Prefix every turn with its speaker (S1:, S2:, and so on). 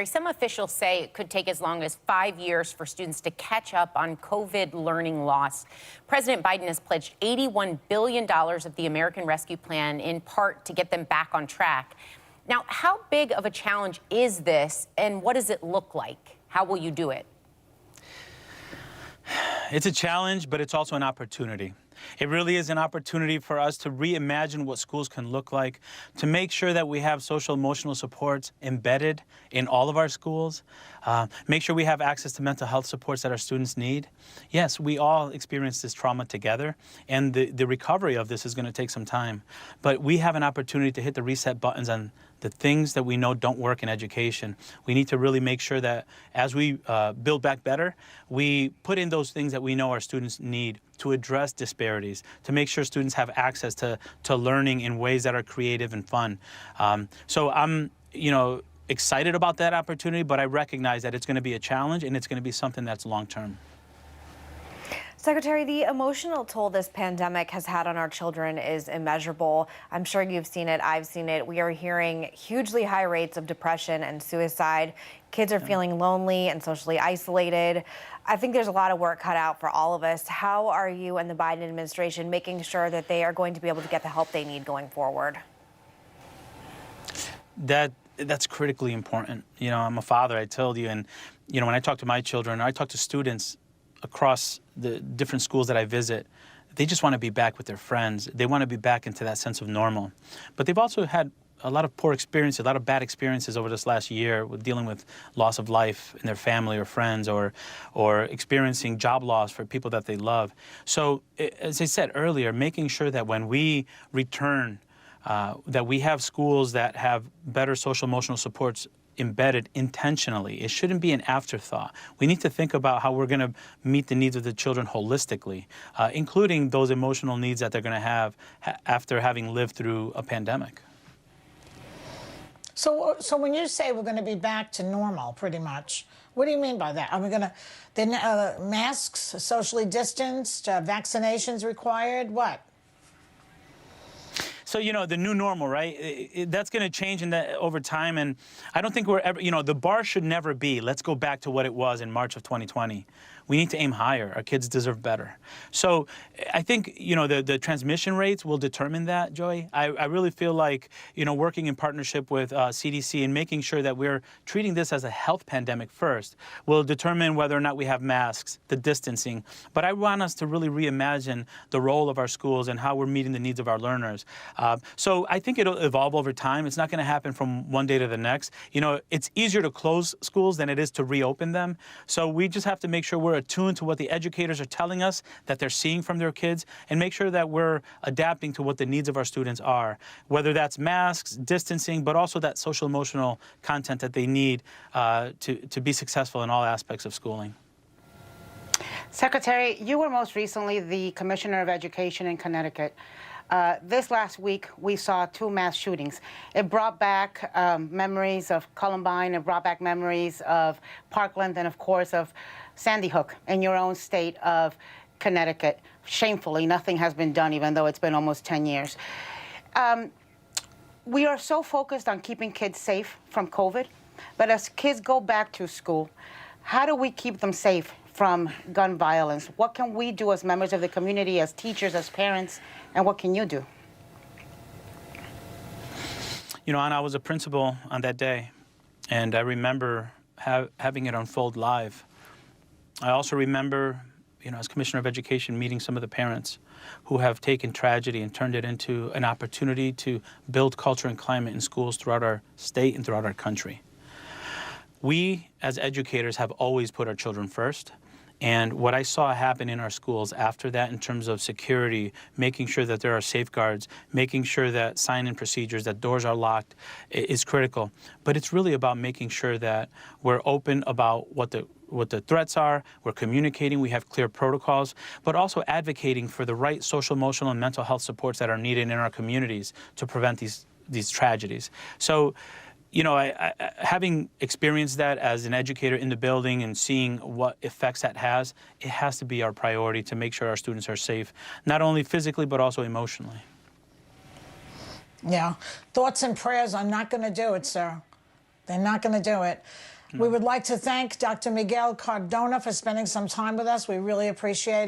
S1: Some officials say it could take as long as 5 years for students to catch up on COVID learning loss. President Biden has pledged $81 billion of the American Rescue Plan, in part to get them back on track. Now, how big of a challenge is this, and what does it look like? How will you do it?
S2: It's a challenge, but it's also an opportunity. It really is an opportunity for us to reimagine what schools can look like, to make sure that we have social emotional supports embedded in all of our schools, make sure we have access to mental health supports that our students need. Yes, we all experience this trauma together, and the recovery of this is going to take some time. But we have an opportunity to hit the reset buttons on the things that we know don't work in education. We need to really make sure that as we build back better, we put in those things that we know our students need to address disparities, to make sure students have access to learning in ways that are creative and fun. So I'm, excited about that opportunity, but I recognize that it's going to be a challenge and it's going to be something that's long-term.
S3: Secretary, the emotional toll this pandemic has had on our children is immeasurable. I'm sure you've seen it. I've seen it. We are hearing hugely high rates of depression and suicide. Kids are feeling lonely and socially isolated. I think there's a lot of work cut out for all of us. How are you and the Biden administration making sure that they are going to be able to get the help they need going forward?
S2: That's critically important. I'm a father, I told you, and when I talk to my children, I talk to students across the different schools that I visit, they just want to be back with their friends. They want to be back into that sense of normal. But they've also had a lot of poor experiences, a lot of bad experiences over this last year with dealing with loss of life in their family or friends, or experiencing job loss for people that they love. So, as I said earlier, making sure that when we return, that we have schools that have better social emotional supports embedded intentionally. It shouldn't be an afterthought. We need to think about how we're going to meet the needs of the children holistically, including those emotional needs that they're going to have after having lived through a pandemic.
S4: So when you say we're going to be back to normal, pretty much, what do you mean by that? Are we going to, masks, socially distanced, vaccinations required, what?
S2: So, the new normal, right? That's going to change over time. And I don't think we're ever, the bar should never be, let's go back to what it was in March of 2020. We need to aim higher. Our kids deserve better. So I think, the transmission rates will determine that, Joy. I really feel like, working in partnership with CDC and making sure that we're treating this as a health pandemic first will determine whether or not we have masks, the distancing. But I want us to really reimagine the role of our schools and how we're meeting the needs of our learners. So I think it'll evolve over time. It's not going to happen from one day to the next. It's easier to close schools than it is to reopen them. So we just have to make sure we're attuned to what the educators are telling us that they're seeing from their kids, and make sure that we're adapting to what the needs of our students are, whether that's masks, distancing, but also that social emotional content that they need to be successful in all aspects of schooling.
S5: Secretary, you were most recently the Commissioner of Education in Connecticut. This last week, we saw 2 mass shootings. It brought back memories of Columbine. It brought back memories of Parkland and, of course, of Sandy Hook in your own state of Connecticut. Shamefully, nothing has been done, even though it's been almost 10 years. We are so focused on keeping kids safe from COVID, but as kids go back to school, how do we keep them safe from gun violence? What can we do as members of the community, as teachers, as parents, and what can you do?
S2: Anna, I was a principal on that day, and I remember having it unfold live. I also remember, as Commissioner of Education, meeting some of the parents who have taken tragedy and turned it into an opportunity to build culture and climate in schools throughout our state and throughout our country. We, as educators, have always put our children first. And what I saw happen in our schools after that, in terms of security, making sure that there are safeguards, making sure that sign-in procedures, that doors are locked, is critical. But it's really about making sure that we're open about what the threats are, we're communicating, we have clear protocols, but also advocating for the right social, emotional, and mental health supports that are needed in our communities to prevent these tragedies. So, having experienced that as an educator in the building and seeing what effects that has, it has to be our priority to make sure our students are safe, not only physically, but also emotionally.
S4: Yeah. Thoughts and prayers are not going to do it, sir. They're not going to do it. We would like to thank Dr. Miguel Cardona for spending some time with us. We really appreciate it.